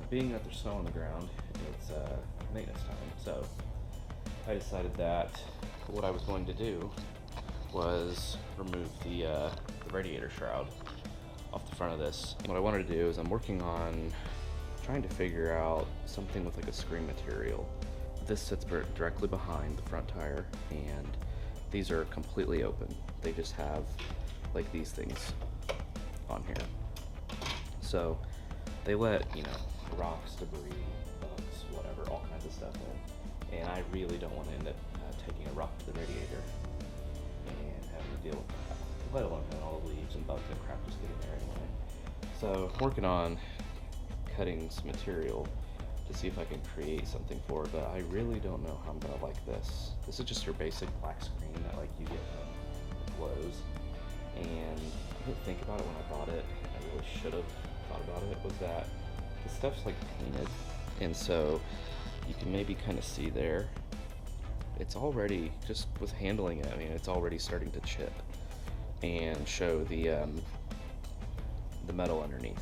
being that there's snow on the ground, it's maintenance time. So I decided that what I was going to do was remove the radiator shroud off the front of this. What I wanted to do is I'm working on trying to figure out something with like a screen material. This sits directly behind the front tire, and these are completely open. They just have like these things on here. So they let, you know, rocks, debris, bugs, whatever, all kinds of stuff in. And I really don't want to end up taking a rock to the radiator and having to deal with that, let alone having all the leaves and bugs and crap just getting there anyway. So I'm working on cutting some material to see if I can create something for it, but I really don't know how I'm gonna like this. This is just your basic black screen that like you get when it glows. And I didn't think about it when I bought it. I really should have thought about it, was that the stuff's like painted, and so you can maybe kind of see there, it's already, just with handling it, I mean, it's already starting to chip and show the metal underneath.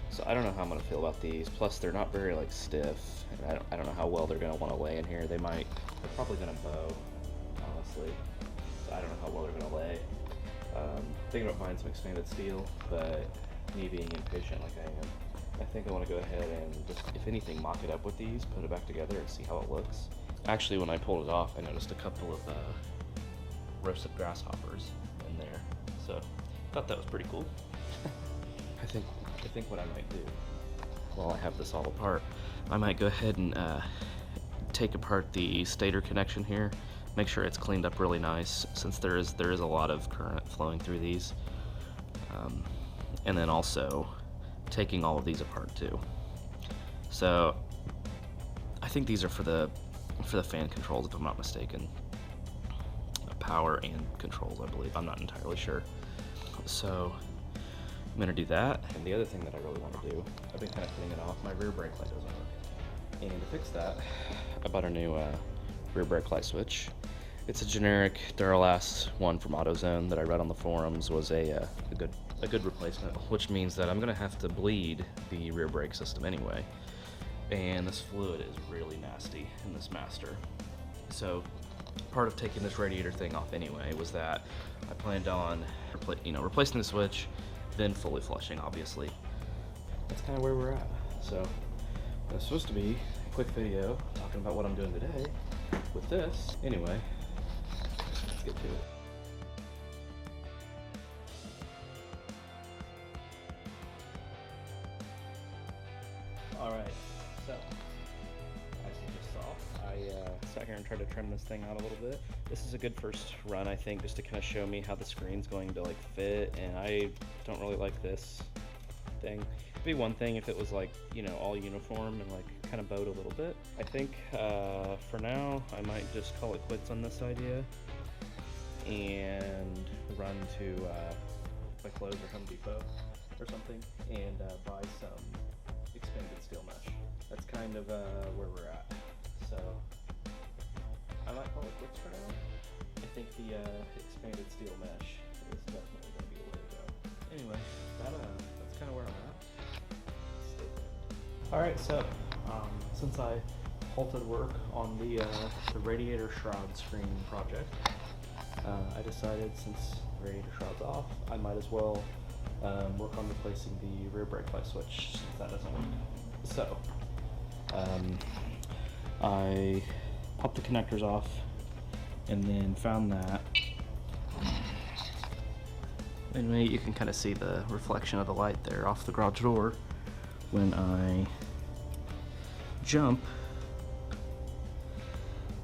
So I don't know how I'm gonna feel about these. Plus they're not very like stiff, and I don't know how well they're gonna want to lay in here. They're probably gonna bow, honestly. So I don't know how well they're gonna lay. Thinking about buying some expanded steel, but me being impatient like I am, I think I want to go ahead and just, if anything, mock it up with these, put it back together and see how it looks. Actually, when I pulled it off, I noticed a couple of roasted grasshoppers in there, so I thought that was pretty cool. I think what I might do, while I have this all apart, I might go ahead and take apart the stator connection here, make sure it's cleaned up really nice, since there is a lot of current flowing through these, and then also taking all of these apart too. So I think these are for the fan controls, if I'm not mistaken. Power and controls, I believe. I'm not entirely sure. So I'm gonna do that. And the other thing that I really want to do, I've been kind of putting it off, my rear brake light doesn't work. And to fix that, I bought a new rear brake light switch. It's a generic Duralast one from AutoZone that I read on the forums was a good replacement, which means that I'm gonna have to bleed the rear brake system anyway. And this fluid is really nasty in this Master. So part of taking this radiator thing off anyway was that I planned on replacing the switch, then fully flushing, obviously. That's kind of where we're at. So it's supposed to be a quick video talking about what I'm doing today with this. Anyway, let's get to it. Alright, so as you just saw, I sat here and tried to trim this thing out a little bit. This is a good first run, I think, just to kind of show me how the screen's going to like fit, and I don't really like this thing. It'd be one thing if it was like, you know, all uniform and like kind of bowed a little bit. I think for now I might just call it quits on this idea and run to like Lowe's or Home Depot or something and buy some expanded steel mesh. That's kind of where we're at. So I might call it quits for now. I think the expanded steel mesh is definitely going to be the way to go. Anyway, that's kind of where I'm at. Stay tuned. All right, so since I halted work on the radiator shroud screen project, I decided since the radiator shroud's off, I might as well work on replacing the rear brake light switch since that doesn't work. So I popped the connectors off and then found that. Anyway, you can kind of see the reflection of the light there off the garage door when I jump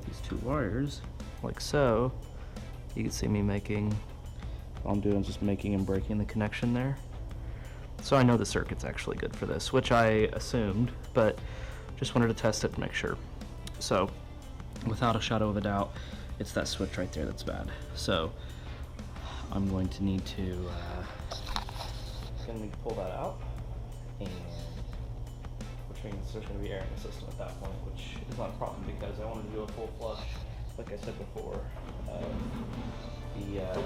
these two wires like so. You can see me making, all I'm doing is just making and breaking the connection there. So I know the circuit's actually good for this, which I assumed, but just wanted to test it to make sure. So without a shadow of a doubt, it's that switch right there that's bad. So I'm going to need to pull that out, and which means there's going to be air in the system at that point, which is not a problem because I wanted to do a full flush, like I said before, the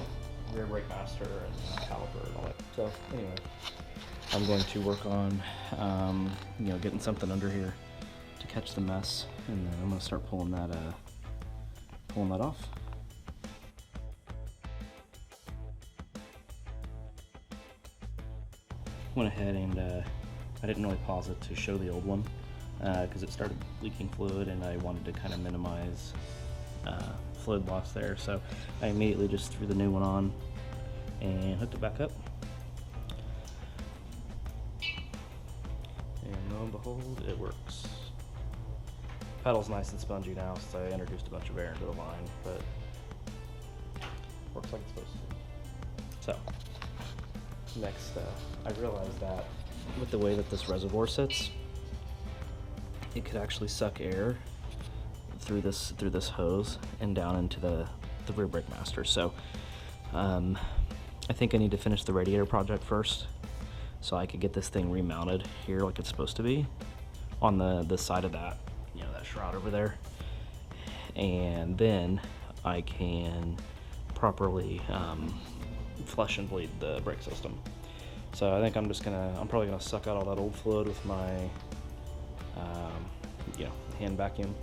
rear brake master and caliper and all that. So anyway, I'm going to work on, getting something under here to catch the mess, and then I'm going to start pulling that off. Went ahead and I didn't really pause it to show the old one because it started leaking fluid, and I wanted to kind of minimize fluid loss there. So I immediately just threw the new one on and hooked it back up. And lo and behold, it works. Pedal's nice and spongy now, so I introduced a bunch of air into the line, but works like it's supposed to. So next, I realized that with the way that this reservoir sits, it could actually suck air through this hose and down into the rear brake master. So I think I need to finish the radiator project first, so I could get this thing remounted here like it's supposed to be on the side of that, that shroud over there, and then I can properly flush and bleed the brake system. So I think I'm probably gonna suck out all that old fluid with my hand vacuum,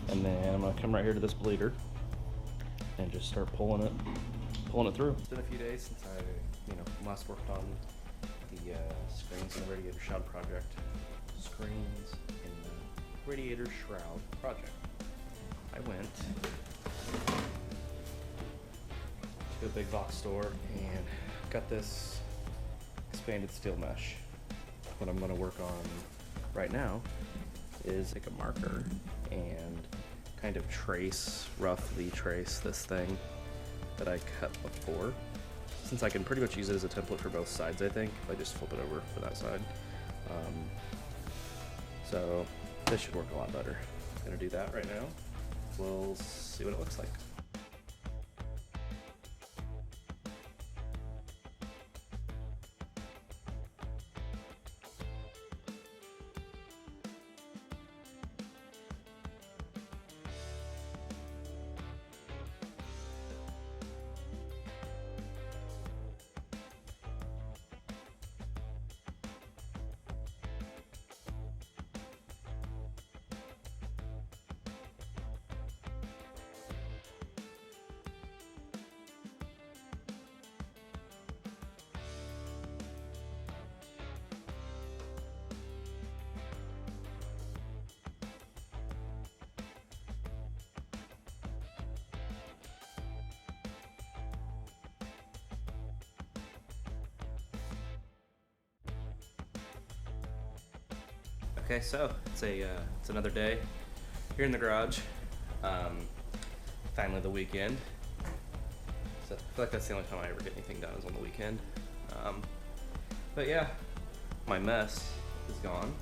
and then I'm gonna come right here to this bleeder and just start pulling it through. It's been a few days since I last worked on the screens in the radiator shroud project. Screens in the radiator shroud project. I went to a big box store and got this expanded steel mesh. What I'm going to work on right now is take a marker and kind of roughly trace this thing that I cut before. Since I can pretty much use it as a template for both sides, I think, if I just flip it over for that side. So this should work a lot better. I'm going to do that right now. We'll see what it looks like. Okay, so it's another day here in the garage. Finally the weekend. So I feel like that's the only time I ever get anything done is on the weekend. But yeah, my mess is gone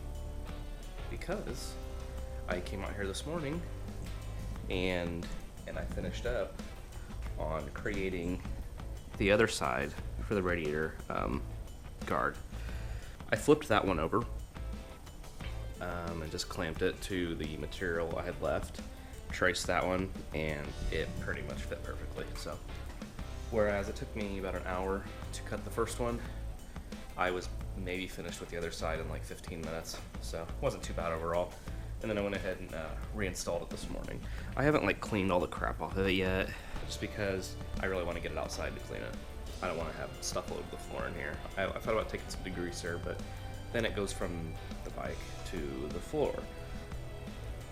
because I came out here this morning and I finished up on creating the other side for the radiator guard. I flipped that one over and just clamped it to the material I had left, traced that one, and it pretty much fit perfectly. So whereas it took me about an hour to cut the first one, I was maybe finished with the other side in like 15 minutes, so it wasn't too bad overall. And then I went ahead and reinstalled it this morning. I haven't cleaned all the crap off of it yet, just because I really want to get it outside to clean it. I don't want to have stuff all over the floor in here. I thought about taking some degreaser, but then it goes from the bike to the floor.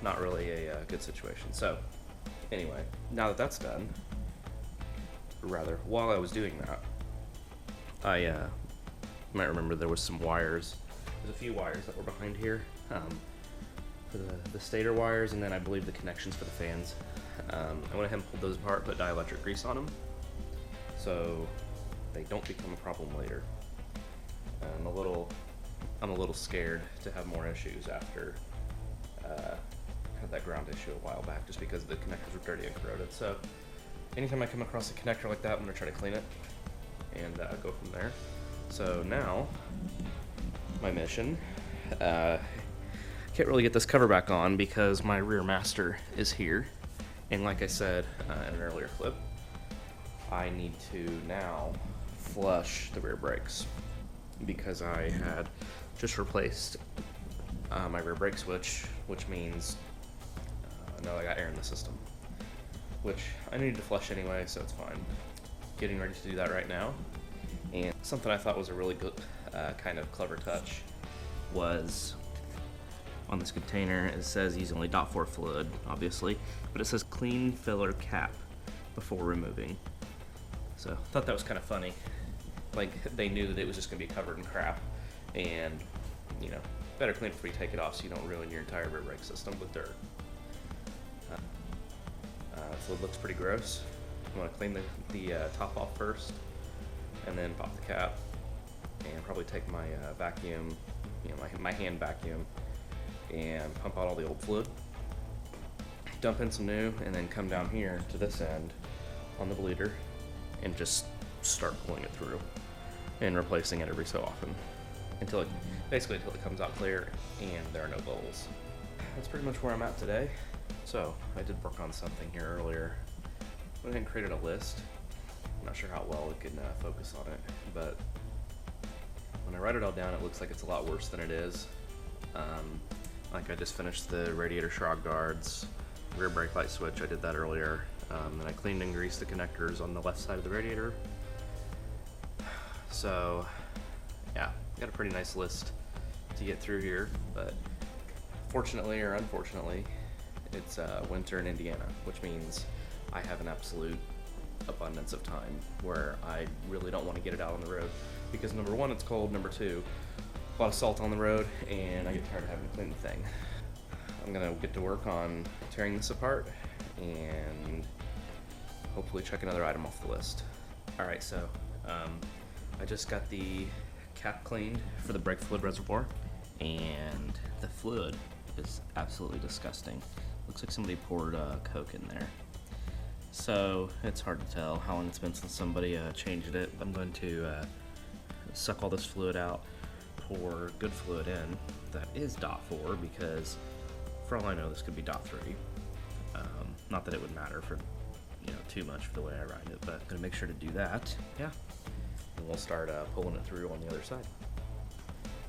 Not really a good situation. So anyway, now that that's done, while I was doing that, I might remember there was some wires. There's a few wires that were behind here for the stator wires, and then I believe the connections for the fans. I went ahead and pulled those apart, put dielectric grease on them, so they don't become a problem later. I'm a little scared to have more issues after had that ground issue a while back, just because the connectors were dirty and corroded. So anytime I come across a connector like that, I'm gonna try to clean it and go from there. So now my mission, can't really get this cover back on because my rear master is here, and like I said in an earlier clip, I need to now flush the rear brakes. because I had just replaced my rear brake switch, which means now I got air in the system, which I needed to flush anyway, so it's fine. Getting ready to do that right now. And something I thought was a really good kind of clever touch was on this container, it says use only .4 fluid, obviously, but it says clean filler cap before removing. So I thought that was kind of funny. Like, they knew that it was just going to be covered in crap, and, you know, better clean it before you take it off so you don't ruin your entire rear brake system with dirt. So it looks pretty gross. I'm going to clean the top off first, and then pop the cap, and probably take my vacuum, you know, my hand vacuum, and pump out all the old fluid, dump in some new, and then come down here to this end on the bleeder and just start pulling it through and replacing it every so often until it comes out clear and there are no bubbles. That's pretty much where I'm at today. So I did work on something here earlier. I went ahead and created a list. I'm not sure how well it can focus on it, but when I write it all down, it looks like it's a lot worse than it is. Like, I just finished the radiator shroud guards, rear brake light switch, I did that earlier. Then I cleaned and greased the connectors on the left side of the radiator. So yeah, got a pretty nice list to get through here, but fortunately or unfortunately, it's winter in Indiana, which means I have an absolute abundance of time where I really don't want to get it out on the road because number one, it's cold, number two, a lot of salt on the road, and I get tired of having to clean the thing. I'm gonna get to work on tearing this apart and hopefully check another item off the list. All right, so I just got the cap cleaned for the brake fluid reservoir, and the fluid is absolutely disgusting. Looks like somebody poured Coke in there. So it's hard to tell how long it's been since somebody changed it. I'm going to suck all this fluid out, pour good fluid in that is .4, because for all I know this could be .3. Not that it would matter for, you know, too much for the way I ride it, but I'm gonna make sure to do that. Yeah, and we'll start pulling it through on the other side.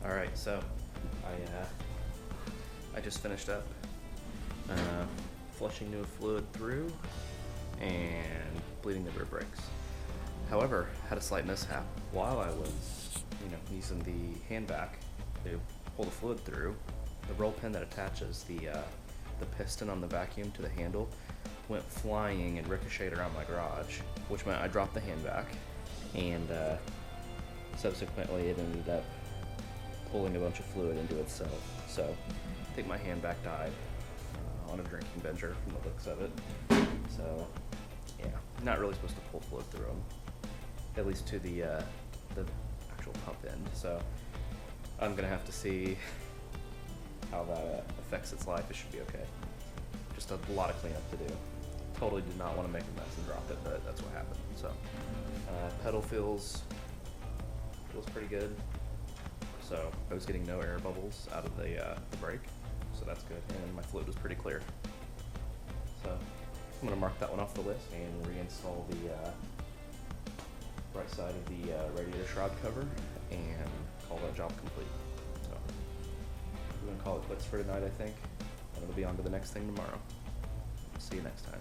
All right, so I just finished up flushing new fluid through and bleeding the rear brakes. However, had a slight mishap while I was, you know, using the hand vac to pull the fluid through. The roll pin that attaches the piston on the vacuum to the handle went flying and ricocheted around my garage, which meant I dropped the hand vac, and subsequently it ended up pulling a bunch of fluid into itself. So I think my hand vac died on a drinking bencher from the looks of it. So yeah, not really supposed to pull fluid through them, at least to the actual pump end. So I'm gonna have to see how that affects its life. It should be okay. Just a lot of cleanup to do. Totally did not want to make a mess and drop it, but that's what happened. So pedal feels pretty good. So I was getting no air bubbles out of the brake, so that's good. And my fluid was pretty clear. So I'm gonna mark that one off the list and reinstall the right side of the radiator shroud cover and call that job complete. So we're gonna call it quits for tonight, I think, and it'll be on to the next thing tomorrow. See you next time.